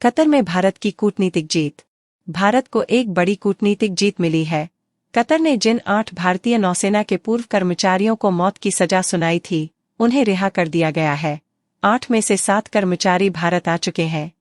Qatar में भारत की कूटनीतिक जीत। भारत को एक बड़ी कूटनीतिक जीत मिली है। कतर ने जिन 8 भारतीय नौसेना के पूर्व कर्मचारियों को मौत की सजा सुनाई थी, उन्हें रिहा कर दिया गया है। 8 में से 7 कर्मचारी भारत आ चुके हैं।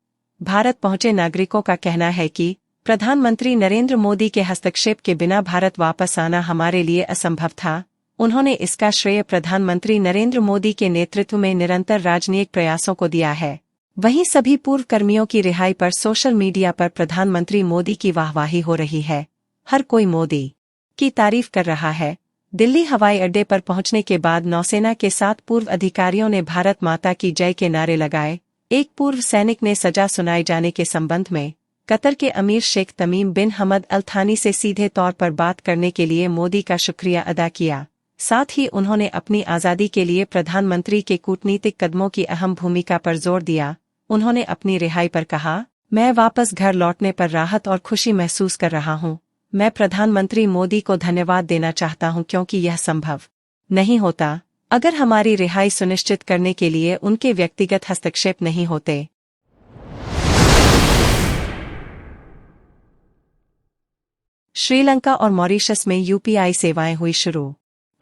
भारत पहुंचे नागरिकों का कहना है कि प्रधानमंत्री नरेंद्र मोदी के हस्तक्षेप के बिना भारत वापस आना हमारे लिए असंभव था। उन्होंने इसका श्रेय प्रधानमंत्री नरेंद्र मोदी के नेतृत्व में निरंतर राजनीतिक प्रयासों को दिया है। वहीं सभी पूर्व कर्मियों की रिहाई पर सोशल मीडिया पर प्रधानमंत्री मोदी की वाहवाही हो रही है। हर कोई मोदी की तारीफ कर रहा है। दिल्ली हवाई अड्डे पर पहुंचने के बाद नौसेना के 7 पूर्व अधिकारियों ने भारत माता की जय के नारे लगाए। एक पूर्व सैनिक ने सजा सुनाए जाने के संबंध में कतर के अमीर शेख तमीम बिन हमद अल थानी से सीधे तौर पर बात करने के लिए मोदी का शुक्रिया अदा किया। साथ ही उन्होंने अपनी आज़ादी के लिए प्रधानमंत्री के कूटनीतिक कदमों की अहम भूमिका पर जोर दिया। उन्होंने अपनी रिहाई पर कहा, मैं वापस घर लौटने पर राहत और खुशी महसूस कर रहा हूं। मैं प्रधानमंत्री मोदी को धन्यवाद देना चाहता हूं क्योंकि यह संभव नहीं होता अगर हमारी रिहाई सुनिश्चित करने के लिए उनके व्यक्तिगत हस्तक्षेप नहीं होते। श्रीलंका और मॉरीशस में यूपीआई सेवाएं हुई शुरू।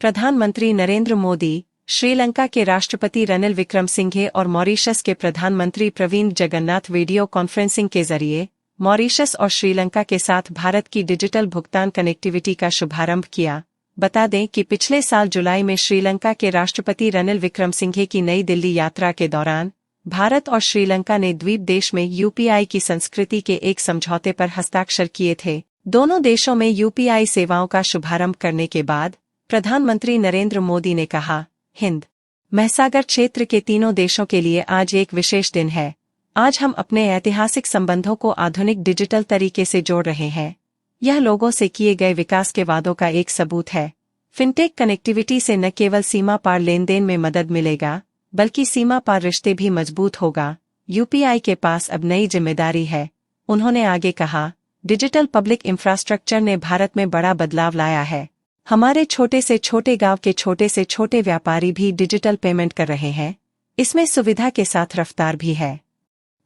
प्रधानमंत्री नरेंद्र मोदी, श्रीलंका के राष्ट्रपति रनिल विक्रमसिंघे और मॉरीशस के प्रधानमंत्री प्रविंद जगन्नाथ वीडियो कॉन्फ्रेंसिंग के जरिए मॉरीशस और श्रीलंका के साथ भारत की डिजिटल भुगतान कनेक्टिविटी का शुभारंभ किया। बता दें कि पिछले साल जुलाई में श्रीलंका के राष्ट्रपति रनिल विक्रमसिंघे की नई दिल्ली यात्रा के दौरान भारत और श्रीलंका ने द्वीप देश में यूपीआई की संस्कृति के एक समझौते पर हस्ताक्षर किए थे। दोनों देशों में यूपीआई सेवाओं का शुभारंभ करने के बाद प्रधानमंत्री नरेंद्र मोदी ने कहा, हिंद महासागर क्षेत्र के तीनों देशों के लिए आज एक विशेष दिन है। आज हम अपने ऐतिहासिक संबंधों को आधुनिक डिजिटल तरीके से जोड़ रहे हैं। यह लोगों से किए गए विकास के वादों का एक सबूत है। फिनटेक कनेक्टिविटी से न केवल सीमा पार लेनदेन में मदद मिलेगा, बल्कि सीमा पार रिश्ते भी मजबूत होगा। यूपीआई के पास अब नई जिम्मेदारी है। उन्होंने आगे कहा, डिजिटल पब्लिक इंफ्रास्ट्रक्चर ने भारत में बड़ा बदलाव लाया है। हमारे छोटे से छोटे गांव के छोटे से छोटे व्यापारी भी डिजिटल पेमेंट कर रहे हैं। इसमें सुविधा के साथ रफ्तार भी है।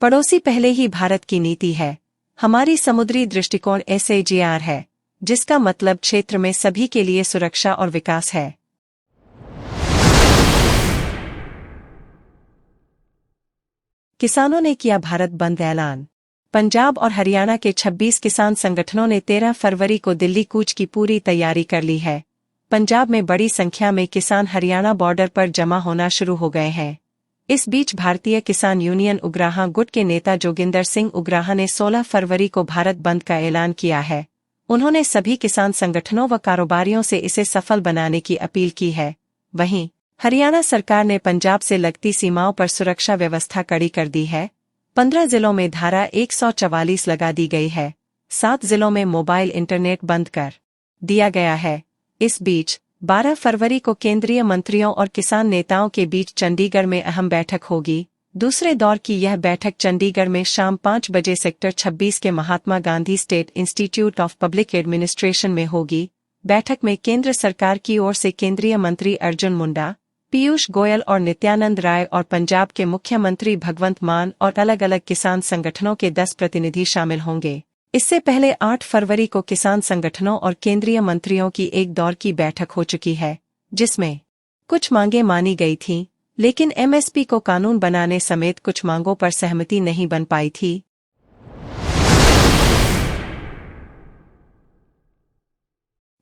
पड़ोसी पहले ही भारत की नीति है। हमारी समुद्री दृष्टिकोण SAGR है, जिसका मतलब क्षेत्र में सभी के लिए सुरक्षा और विकास है। किसानों ने किया भारत बंद ऐलान। पंजाब और हरियाणा के 26 किसान संगठनों ने 13 फरवरी को दिल्ली कूच की पूरी तैयारी कर ली है। पंजाब में बड़ी संख्या में किसान हरियाणा बॉर्डर पर जमा होना शुरू हो गए हैं। इस बीच भारतीय किसान यूनियन उग्राहा गुट के नेता जोगिंदर सिंह उग्राहा ने 16 फरवरी को भारत बंद का ऐलान किया है। उन्होंने सभी किसान संगठनों व कारोबारियों से इसे सफल बनाने की अपील की है। वहीं हरियाणा सरकार ने पंजाब से लगती सीमाओं पर सुरक्षा व्यवस्था कड़ी कर दी है। 15 जिलों में धारा 144 लगा दी गई है। 7 जिलों में मोबाइल इंटरनेट बंद कर दिया गया है। इस बीच 12 फरवरी को केंद्रीय मंत्रियों और किसान नेताओं के बीच चंडीगढ़ में अहम बैठक होगी। दूसरे दौर की यह बैठक चंडीगढ़ में शाम 5 बजे सेक्टर 26 के Mahatma Gandhi state institute of public administration में होगी। बैठक में केंद्र सरकार की ओर से केंद्रीय मंत्री अर्जुन मुंडा, पीयूष गोयल और नित्यानंद राय और पंजाब के मुख्यमंत्री भगवंत मान और अलग अलग किसान संगठनों के 10 प्रतिनिधि शामिल होंगे। इससे पहले 8 फरवरी को किसान संगठनों और केंद्रीय मंत्रियों की एक दौर की बैठक हो चुकी है, जिसमें कुछ मांगें मानी गई थीं, लेकिन MSP को कानून बनाने समेत कुछ मांगों पर सहमति नहीं बन पाई थी।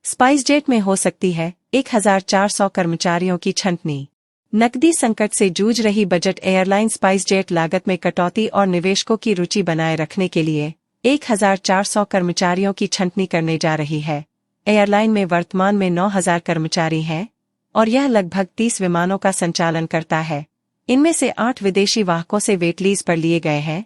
स्पाइसजेट में हो सकती है 1400 कर्मचारियों की छंटनी। नकदी संकट से जूझ रही बजट एयरलाइन स्पाइसजेट लागत में कटौती और निवेशकों की रुचि बनाए रखने के लिए 1400 कर्मचारियों की छंटनी करने जा रही है। एयरलाइन में वर्तमान में 9000 कर्मचारी हैं और यह लगभग 30 विमानों का संचालन करता है। इनमें से 8 विदेशी वाहकों से वेटलीज पर लिए गए हैं।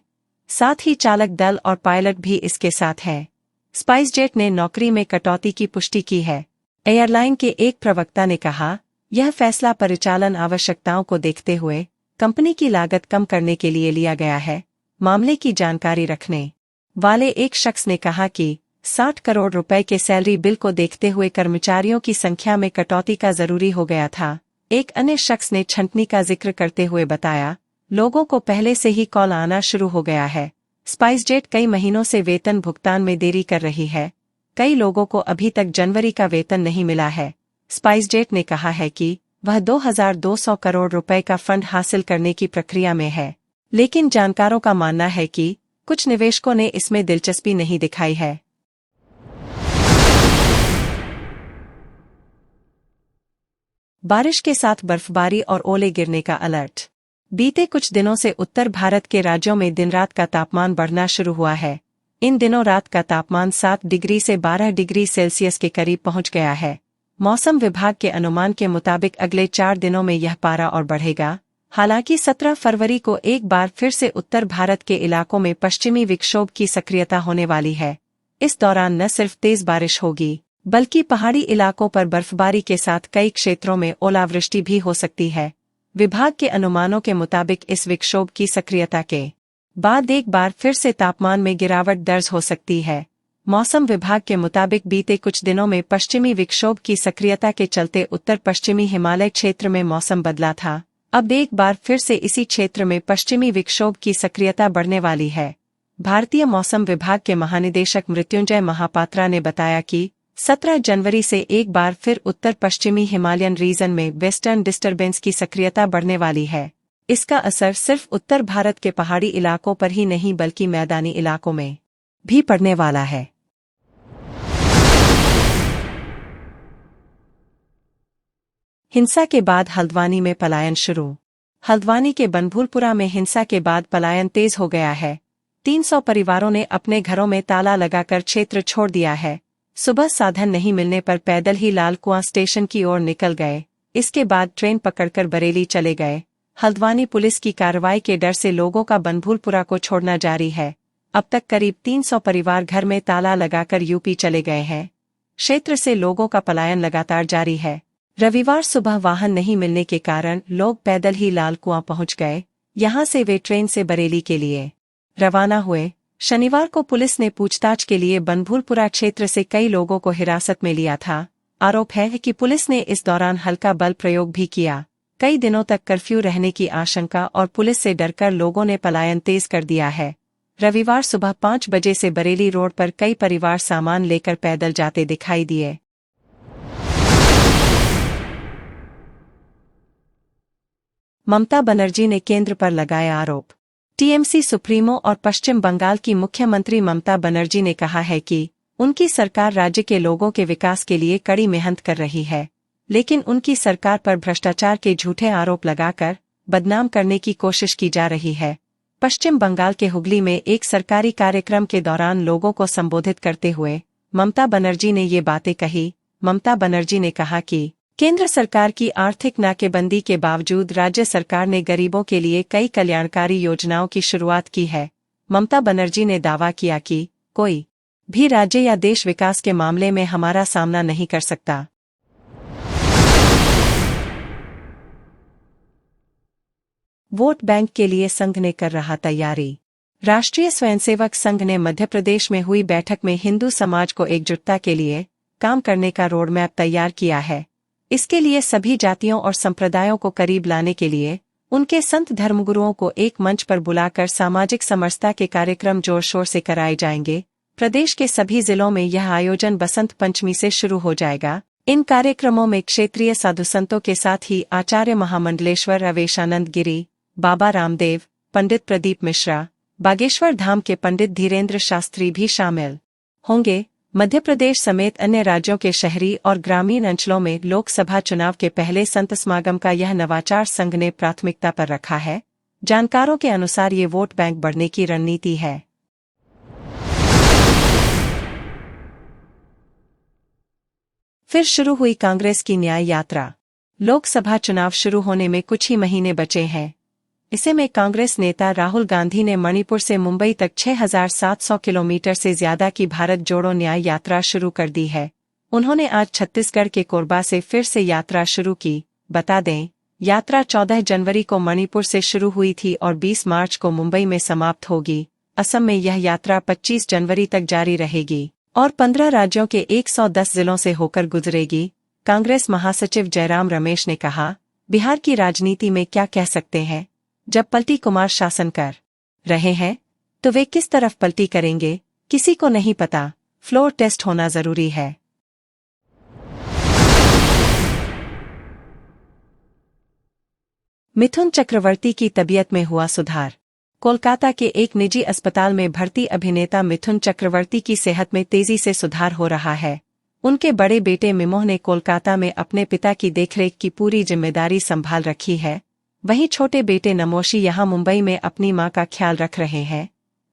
साथ ही चालक दल और पायलट भी इसके साथ हैं। स्पाइसजेट ने नौकरी में कटौती की पुष्टि की है। एयरलाइन के एक प्रवक्ता ने कहा, यह फैसला परिचालन आवश्यकताओं को देखते हुए कंपनी की लागत कम करने के लिए लिया गया है। मामले की जानकारी रखने वाले एक शख्स ने कहा कि 60 करोड़ रुपए के सैलरी बिल को देखते हुए कर्मचारियों की संख्या में कटौती का जरूरी हो गया था। एक अन्य शख्स ने छंटनी का जिक्र करते हुए बताया, लोगों को पहले से ही कॉल आना शुरू हो गया है। स्पाइसजेट कई महीनों से वेतन भुगतान में देरी कर रही है। कई लोगों को अभी तक जनवरी का वेतन नहीं मिला है। स्पाइसजेट ने कहा है कि वह 2,200 करोड़ रुपए का फंड हासिल करने की प्रक्रिया में है, लेकिन जानकारों का मानना है कि कुछ निवेशकों ने इसमें दिलचस्पी नहीं दिखाई है। बारिश के साथ बर्फबारी और ओले गिरने का अलर्ट। बीते कुछ दिनों से उत्तर भारत के राज्यों में दिन रात का तापमान बढ़ना शुरू हुआ है। इन दिनों रात का तापमान 7 डिग्री से 12 डिग्री सेल्सियस के करीब पहुंच गया है। मौसम विभाग के अनुमान के मुताबिक अगले 4 दिनों में यह पारा और बढ़ेगा। हालांकि 17 फरवरी को एक बार फिर से उत्तर भारत के इलाकों में पश्चिमी विक्षोभ की सक्रियता होने वाली है। इस दौरान न सिर्फ तेज बारिश होगी, बल्कि पहाड़ी इलाकों पर बर्फबारी के साथ कई क्षेत्रों में ओलावृष्टि भी हो सकती है। विभाग के अनुमानों के मुताबिक इस विक्षोभ की सक्रियता के बाद एक बार फिर से तापमान में गिरावट दर्ज हो सकती है। मौसम विभाग के मुताबिक बीते कुछ दिनों में पश्चिमी विक्षोभ की सक्रियता के चलते उत्तर पश्चिमी हिमालय क्षेत्र में मौसम बदला था। अब एक बार फिर से इसी क्षेत्र में पश्चिमी विक्षोभ की सक्रियता बढ़ने वाली है। भारतीय मौसम विभाग के महानिदेशक मृत्युंजय महापात्रा ने बताया कि 17 जनवरी से एक बार फिर उत्तर पश्चिमी हिमालयन रीजन में वेस्टर्न डिस्टर्बेंस की सक्रियता बढ़ने वाली है। इसका असर सिर्फ उत्तर भारत के पहाड़ी इलाकों पर ही नहीं बल्कि मैदानी इलाकों में भी पड़ने वाला है। हिंसा के बाद हल्द्वानी में पलायन शुरू। हल्द्वानी के बनभूलपुरा में हिंसा के बाद पलायन तेज हो गया है। 300 परिवारों ने अपने घरों में ताला लगाकर क्षेत्र छोड़ दिया है। सुबह साधन नहीं मिलने पर पैदल ही लाल कुआं स्टेशन की ओर निकल गए। इसके बाद ट्रेन पकड़कर बरेली चले गए। हल्द्वानी पुलिस की कार्रवाई के डर से लोगों का बनभूलपुरा को छोड़ना जारी है। अब तक करीब 300 परिवार घर में ताला लगाकर यूपी चले गए हैं। क्षेत्र से लोगों का पलायन लगातार जारी है। रविवार सुबह वाहन नहीं मिलने के कारण लोग पैदल ही लाल कुआं पहुंच गए। यहां से वे ट्रेन से बरेली के लिए रवाना हुए। शनिवार को पुलिस ने पूछताछ के लिए बनभूलपुरा क्षेत्र से कई लोगों को हिरासत में लिया था। आरोप है कि पुलिस ने इस दौरान हल्का बल प्रयोग भी किया। कई दिनों तक कर्फ्यू रहने की आशंका और पुलिस से डरकर लोगों ने पलायन तेज कर दिया है। रविवार सुबह 5 बजे से बरेली रोड पर कई परिवार सामान लेकर पैदल जाते दिखाई दिए। ममता बनर्जी ने केंद्र पर लगाए आरोप। टीएमसी सुप्रीमो और पश्चिम बंगाल की मुख्यमंत्री ममता बनर्जी ने कहा है कि उनकी सरकार राज्य के लोगों के विकास के लिए कड़ी मेहनत कर रही है, लेकिन उनकी सरकार पर भ्रष्टाचार के झूठे आरोप लगाकर बदनाम करने की कोशिश की जा रही है। पश्चिम बंगाल के हुगली में एक सरकारी कार्यक्रम के दौरान लोगों को संबोधित करते हुए ममता बनर्जी ने ये बातें कही। ममता बनर्जी ने कहा कि केंद्र सरकार की आर्थिक नाकेबंदी के बावजूद राज्य सरकार ने गरीबों के लिए कई कल्याणकारी योजनाओं की शुरुआत की है। ममता बनर्जी ने दावा किया कि कोई भी राज्य या देश विकास के मामले में हमारा सामना नहीं कर सकता। वोट बैंक के लिए संघ ने कर रहा तैयारी। राष्ट्रीय स्वयंसेवक संघ ने मध्य प्रदेश में हुई बैठक में हिंदू समाज को एकजुटता के लिए काम करने का रोडमैप तैयार किया है। इसके लिए सभी जातियों और संप्रदायों को करीब लाने के लिए उनके संत धर्मगुरुओं को एक मंच पर बुलाकर सामाजिक समरसता के कार्यक्रम जोर शोर से कराए जाएंगे। प्रदेश के सभी जिलों में यह आयोजन बसंत पंचमी से शुरू हो जाएगा। इन कार्यक्रमों में क्षेत्रीय साधु संतों के साथ ही आचार्य महामंडलेश्वर अवेशानंद गिरी, बाबा रामदेव, पंडित प्रदीप मिश्रा, बागेश्वर धाम के पंडित धीरेन्द्र शास्त्री भी शामिल होंगे। मध्य प्रदेश समेत अन्य राज्यों के शहरी और ग्रामीण अंचलों में लोकसभा चुनाव के पहले संत समागम का यह नवाचार संघ ने प्राथमिकता पर रखा है। जानकारों के अनुसार ये वोट बैंक बढ़ने की रणनीति है। फिर शुरू हुई कांग्रेस की न्याय यात्रा। लोकसभा चुनाव शुरू होने में कुछ ही महीने बचे हैं। इसे में कांग्रेस नेता राहुल गांधी ने मणिपुर से मुंबई तक 6,700 किलोमीटर से ज्यादा की भारत जोड़ो न्याय यात्रा शुरू कर दी है। उन्होंने आज छत्तीसगढ़ के कोरबा से फिर से यात्रा शुरू की। बता दें, यात्रा 14 जनवरी को मणिपुर से शुरू हुई थी और 20 मार्च को मुंबई में समाप्त होगी। असम में यह यात्रा 25 जनवरी तक जारी रहेगी और 15 राज्यों के 110 जिलों से होकर गुजरेगी। कांग्रेस महासचिव जयराम रमेश ने कहा, बिहार की राजनीति में क्या कह सकते हैं, जब पलटी कुमार शासन कर रहे हैं तो वे किस तरफ पलटी करेंगे, किसी को नहीं पता। फ्लोर टेस्ट होना जरूरी है। मिथुन चक्रवर्ती की तबीयत में हुआ सुधार। कोलकाता के एक निजी अस्पताल में भर्ती अभिनेता मिथुन चक्रवर्ती की सेहत में तेजी से सुधार हो रहा है। उनके बड़े बेटे मिमोह ने कोलकाता में अपने पिता की देखरेख की पूरी जिम्मेदारी संभाल रखी है। वहीं छोटे बेटे नमोशी यहां मुंबई में अपनी मां का ख्याल रख रहे हैं।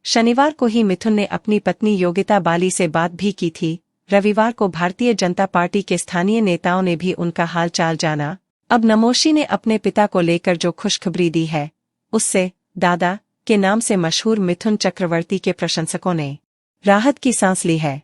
शनिवार को ही मिथुन ने अपनी पत्नी योगिता बाली से बात भी की थी। रविवार को भारतीय जनता पार्टी के स्थानीय नेताओं ने भी उनका हाल चाल जाना। अब नमोशी ने अपने पिता को लेकर जो खुशखबरी दी है, उससे दादा के नाम से मशहूर मिथुन चक्रवर्ती के प्रशंसकों ने राहत की सांस ली है।